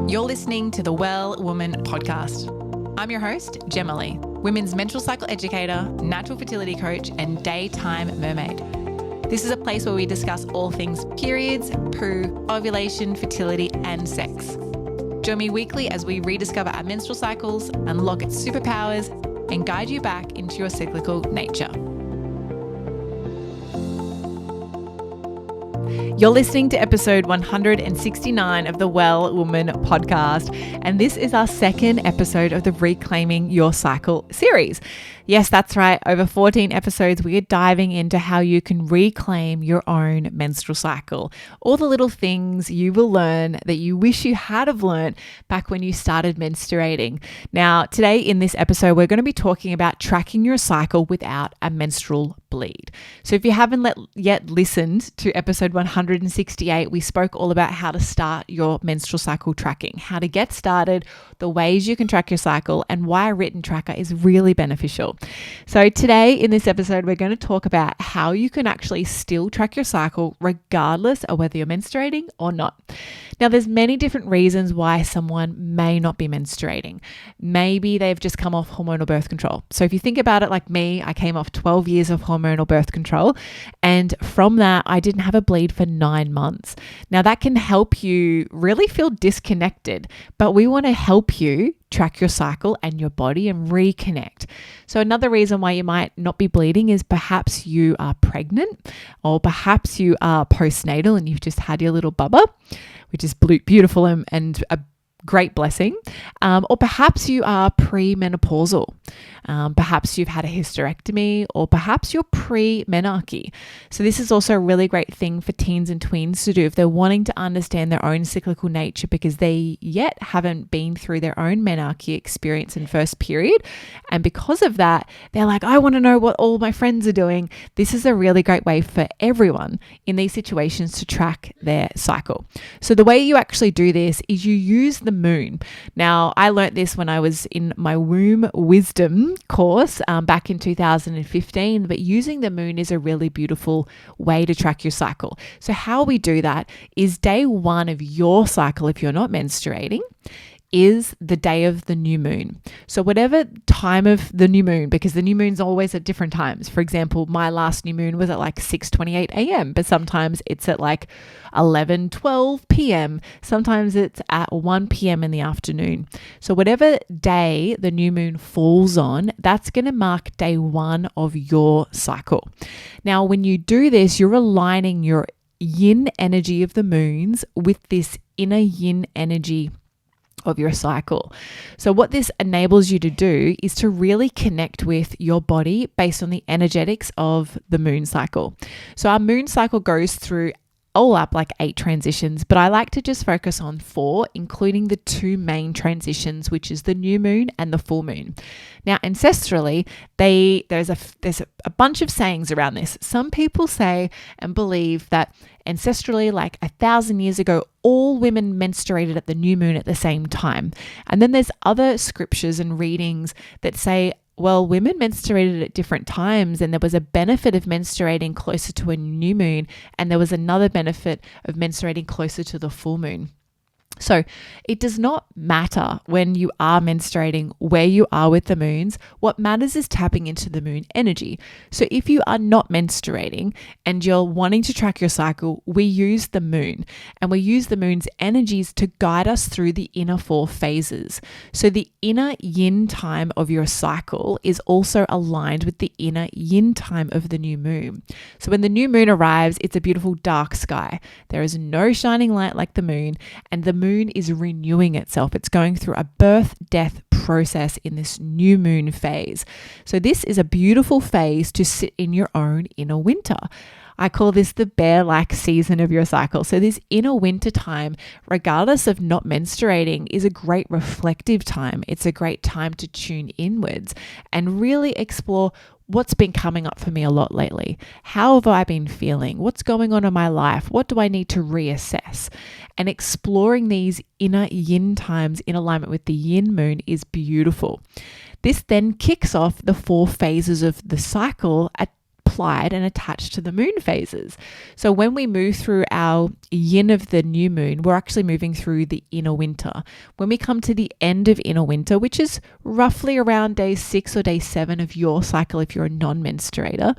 You're listening to the Well Woman podcast. I'm your host, Gemma Lee, women's menstrual cycle educator, natural fertility coach, and daytime mermaid. This is a place where we discuss all things periods, poo, ovulation, fertility, and sex. Join me weekly as we rediscover our menstrual cycles, unlock its superpowers, and guide you back into your cyclical nature. You're listening to episode 169 of the Well Woman podcast, and this is our second episode of the Reclaiming Your Cycle series. Yes, that's right. Over 14 episodes, we are diving into how you can reclaim your own menstrual cycle. All the little things you will learn that you wish you had have learned back when you started menstruating. Now, today in this episode, we're going to be talking about tracking your cycle without a menstrual bleed. So if you haven't yet listened to episode 168, we spoke all about how to start your menstrual cycle tracking, how to get started, the ways you can track your cycle, and why a written tracker is really beneficial. So today in this episode, we're going to talk about how you can actually still track your cycle regardless of whether you're menstruating or not. Now, there's many different reasons why someone may not be menstruating. Maybe they've just come off hormonal birth control. So if you think about it like me, I came off 12 years of hormonal birth control, and from that, I didn't have a bleed for 9 months. Now, that can help you really feel disconnected, but we want to help you track your cycle and your body and reconnect. So another reason why you might not be bleeding is perhaps you are pregnant, or perhaps you are postnatal and you've just had your little bubba, which is beautiful and a great blessing. Or perhaps you are premenopausal. Perhaps you've had a hysterectomy, or perhaps you're pre-menarche. So this is also a really great thing for teens and tweens to do if they're wanting to understand their own cyclical nature, because they yet haven't been through their own menarche experience and first period. And because of that, they're like, I want to know what all my friends are doing. This is a really great way for everyone in these situations to track their cycle. So the way you actually do this is you use the moon. Now, I learned this when I was in my womb wisdom course back in 2015, but using the moon is a really beautiful way to track your cycle. So how we do that is day one of your cycle, if you're not menstruating, is the day of the new moon. So whatever time of the new moon, because the new moon's always at different times. For example, my last new moon was at like 6:28 a.m., but sometimes it's at like 11:12 p.m. Sometimes it's at 1 p.m. in the afternoon. So whatever day the new moon falls on, that's going to mark day one of your cycle. Now, when you do this, you're aligning your yin energy of the moons with this inner yin energy of your cycle. So what this enables you to do is to really connect with your body based on the energetics of the moon cycle. So our moon cycle goes through all up like 8 transitions, but I like to just focus on 4, including the 2 main transitions, which is the new moon and the full moon. Now, ancestrally, there's a bunch of sayings around this. Some people say and believe that ancestrally, like 1,000 years ago, all women menstruated at the new moon at the same time. And then there's other scriptures and readings that say, well, women menstruated at different times, and there was a benefit of menstruating closer to a new moon, and there was another benefit of menstruating closer to the full moon. So it does not matter when you are menstruating where you are with the moons. What matters is tapping into the moon energy. So if you are not menstruating and you're wanting to track your cycle, we use the moon, and we use the moon's energies to guide us through the inner 4 phases. So the inner yin time of your cycle is also aligned with the inner yin time of the new moon. So when the new moon arrives, it's a beautiful dark sky. There is no shining light like the moon, and the moon is renewing itself. It's going through a birth-death process in this new moon phase. So this is a beautiful phase to sit in your own inner winter. I call this the bear-like season of your cycle. So this inner winter time, regardless of not menstruating, is a great reflective time. It's a great time to tune inwards and really explore what's been coming up for me a lot lately. How have I been feeling? What's going on in my life? What do I need to reassess? And exploring these inner yin times in alignment with the yin moon is beautiful. This then kicks off the 4 phases of the cycle at applied and attached to the moon phases. So when we move through our yin of the new moon, we're actually moving through the inner winter. When we come to the end of inner winter, which is roughly around day 6 or day 7 of your cycle if you're a non-menstruator,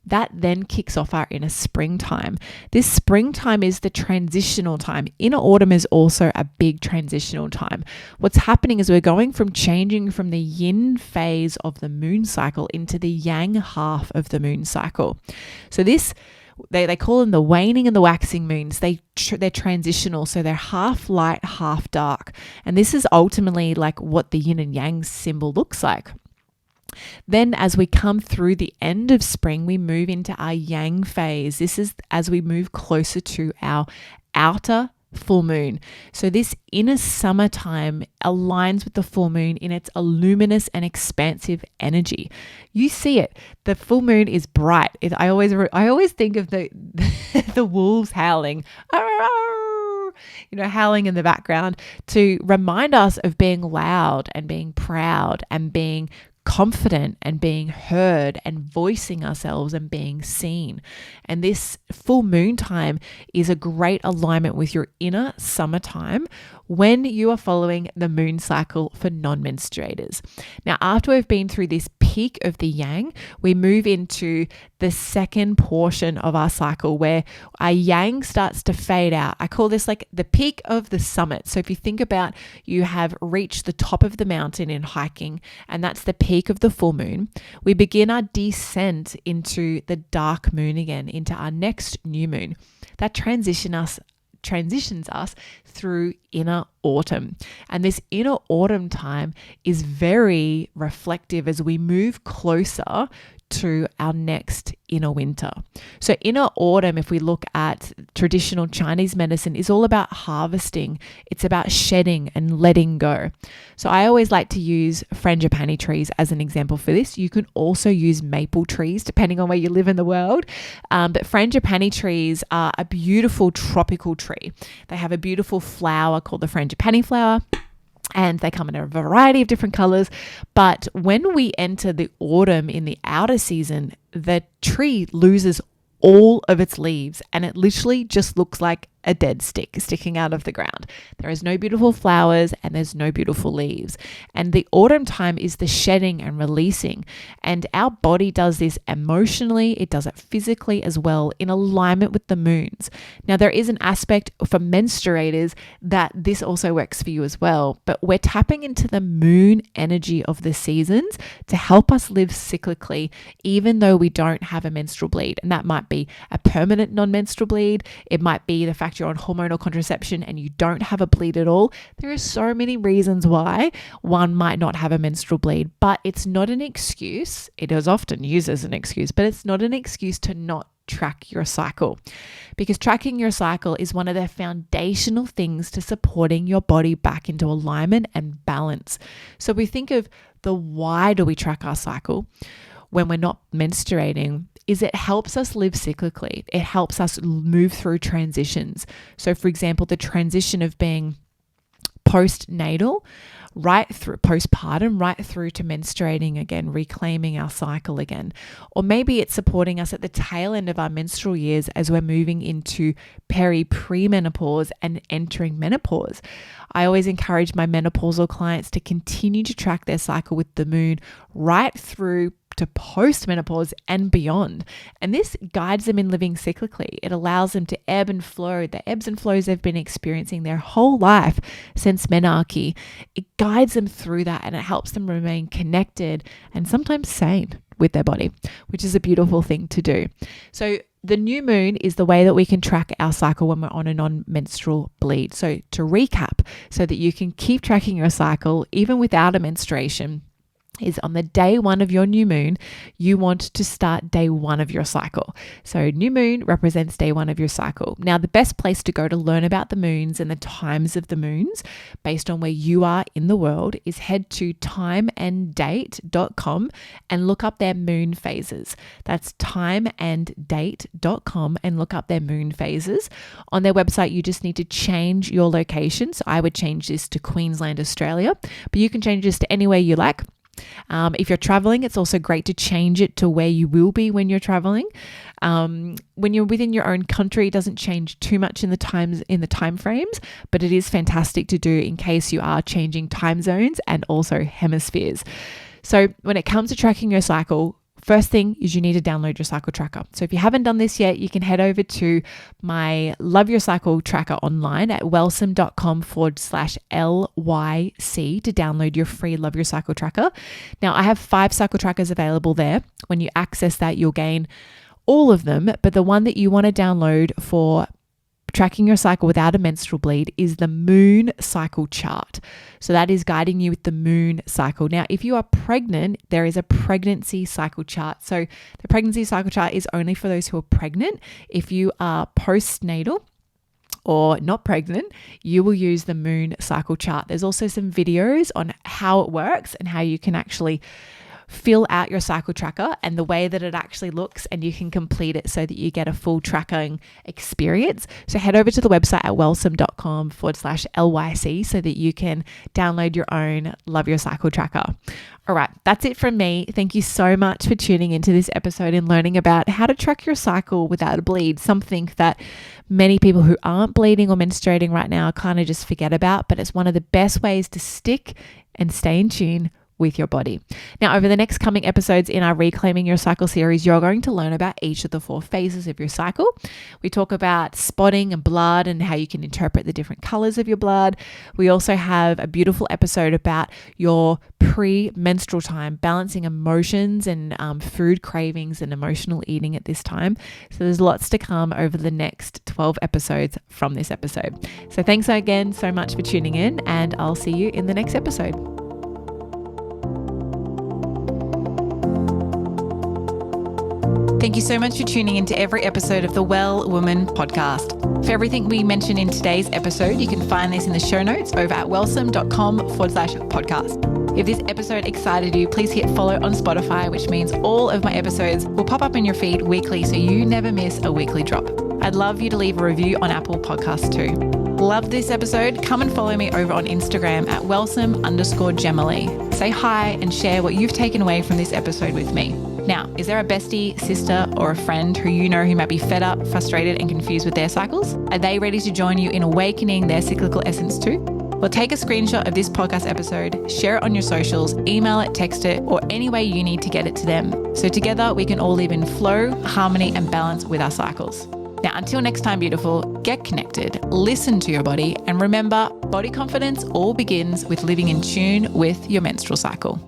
that then kicks off our inner springtime. This springtime is the transitional time. Inner autumn is also a big transitional time. What's happening is we're going from changing from the yin phase of the moon cycle into the yang half of the moon cycle. So this, they call them the waning and the waxing moons. They're transitional, so they're half light, half dark. And this is ultimately like what the yin and yang symbol looks like. Then as we come through the end of spring, we move into our yang phase. This is as we move closer to our outer full moon. So this inner summertime aligns with the full moon in its luminous and expansive energy. You see it. The full moon is bright. I always think of the the wolves howling. Howling in the background to remind us of being loud and being proud and being confident and being heard and voicing ourselves and being seen. And this full moon time is a great alignment with your inner summertime when you are following the moon cycle for non-menstruators. Now, after we've been through this peak of the yang, we move into the second portion of our cycle where our yang starts to fade out. I call this like the peak of the summit. So if you think about, you have reached the top of the mountain in hiking, and that's the peak of the full moon. We begin our descent into the dark moon again, into our next new moon. That transitions us through inner autumn. And this inner autumn time is very reflective as we move closer to our next inner winter. So inner autumn, if we look at traditional Chinese medicine, is all about harvesting. It's about shedding and letting go. So I always like to use frangipani trees as an example for this. You can also use maple trees depending on where you live in the world. But frangipani trees are a beautiful tropical tree. They have a beautiful flower called the frangipani flower, and they come in a variety of different colors. But when we enter the autumn in the outer season, the tree loses all of its leaves and it literally just looks like a dead stick sticking out of the ground. There is no beautiful flowers and there's no beautiful leaves. And the autumn time is the shedding and releasing. And our body does this emotionally, it does it physically as well, in alignment with the moons. Now, there is an aspect for menstruators that this also works for you as well, but we're tapping into the moon energy of the seasons to help us live cyclically, even though we don't have a menstrual bleed. And that might be a permanent non-menstrual bleed. It might be the fact you're on hormonal contraception and you don't have a bleed at all. There are so many reasons why one might not have a menstrual bleed, but it's not an excuse. It is often used as an excuse, but it's not an excuse to not track your cycle, because tracking your cycle is one of the foundational things to supporting your body back into alignment and balance. So we think of the why do we track our cycle when we're not menstruating is it helps us live cyclically. It helps us move through transitions. So for example, the transition of being postnatal, right through postpartum, right through to menstruating again, reclaiming our cycle again. Or maybe it's supporting us at the tail end of our menstrual years as we're moving into premenopause and entering menopause. I always encourage my menopausal clients to continue to track their cycle with the moon right through to postmenopause and beyond. And this guides them in living cyclically. It allows them to ebb and flow, the ebbs and flows they've been experiencing their whole life since menarche. It guides them through that and it helps them remain connected and sometimes sane with their body, which is a beautiful thing to do. So the new moon is the way that we can track our cycle when we're on a non-menstrual bleed. So to recap, so that you can keep tracking your cycle even without a menstruation, is on the day one of your new moon, you want to start day one of your cycle. So new moon represents day one of your cycle. Now, the best place to go to learn about the moons and the times of the moons based on where you are in the world is head to timeanddate.com and look up their moon phases. That's timeanddate.com and look up their moon phases. On their website, you just need to change your location. So I would change this to Queensland, Australia, but you can change this to anywhere you like. If you're traveling, it's also great to change it to where you will be when you're traveling. When you're within your own country, it doesn't change too much in the time frames, but it is fantastic to do in case you are changing time zones and also hemispheres. So when it comes to tracking your cycle, first thing is you need to download your cycle tracker. So if you haven't done this yet, you can head over to my Love Your Cycle tracker online at wellsome.com/LYC to download your free Love Your Cycle tracker. Now, I have 5 cycle trackers available there. When you access that, you'll gain all of them, but the one that you want to download for tracking your cycle without a menstrual bleed is the moon cycle chart. So that is guiding you with the moon cycle. Now, if you are pregnant, there is a pregnancy cycle chart. So the pregnancy cycle chart is only for those who are pregnant. If you are postnatal or not pregnant, you will use the moon cycle chart. There's also some videos on how it works and how you can actually fill out your cycle tracker and the way that it actually looks, and you can complete it so that you get a full tracking experience. So head over to the website at wellsome.com/LYC so that you can download your own Love Your Cycle tracker. All right, that's it from me. Thank you so much for tuning into this episode and learning about how to track your cycle without a bleed, something that many people who aren't bleeding or menstruating right now kind of just forget about, but it's one of the best ways to stick and stay in tune with your body. Now, over the next coming episodes in our Reclaiming Your Cycle series, you're going to learn about each of the 4 phases of your cycle. We talk about spotting and blood and how you can interpret the different colors of your blood. We also have a beautiful episode about your pre-menstrual time, balancing emotions and food cravings and emotional eating at this time. So there's lots to come over the next 12 episodes from this episode. So thanks again so much for tuning in, and I'll see you in the next episode. Thank you so much for tuning into every episode of the Well Woman podcast. For everything we mentioned in today's episode, you can find this in the show notes over at wellsome.com/podcast. If this episode excited you, please hit follow on Spotify, which means all of my episodes will pop up in your feed weekly so you never miss a weekly drop. I'd love you to leave a review on Apple Podcasts too. Love this episode? Come and follow me over on Instagram at wellsome_Gemmalee. Say hi and share what you've taken away from this episode with me. Now, is there a bestie, sister, or a friend who you know who might be fed up, frustrated, and confused with their cycles? Are they ready to join you in awakening their cyclical essence too? Well, take a screenshot of this podcast episode, share it on your socials, email it, text it, or any way you need to get it to them. So together we can all live in flow, harmony, and balance with our cycles. Now, until next time, beautiful, get connected, listen to your body, and remember, body confidence all begins with living in tune with your menstrual cycle.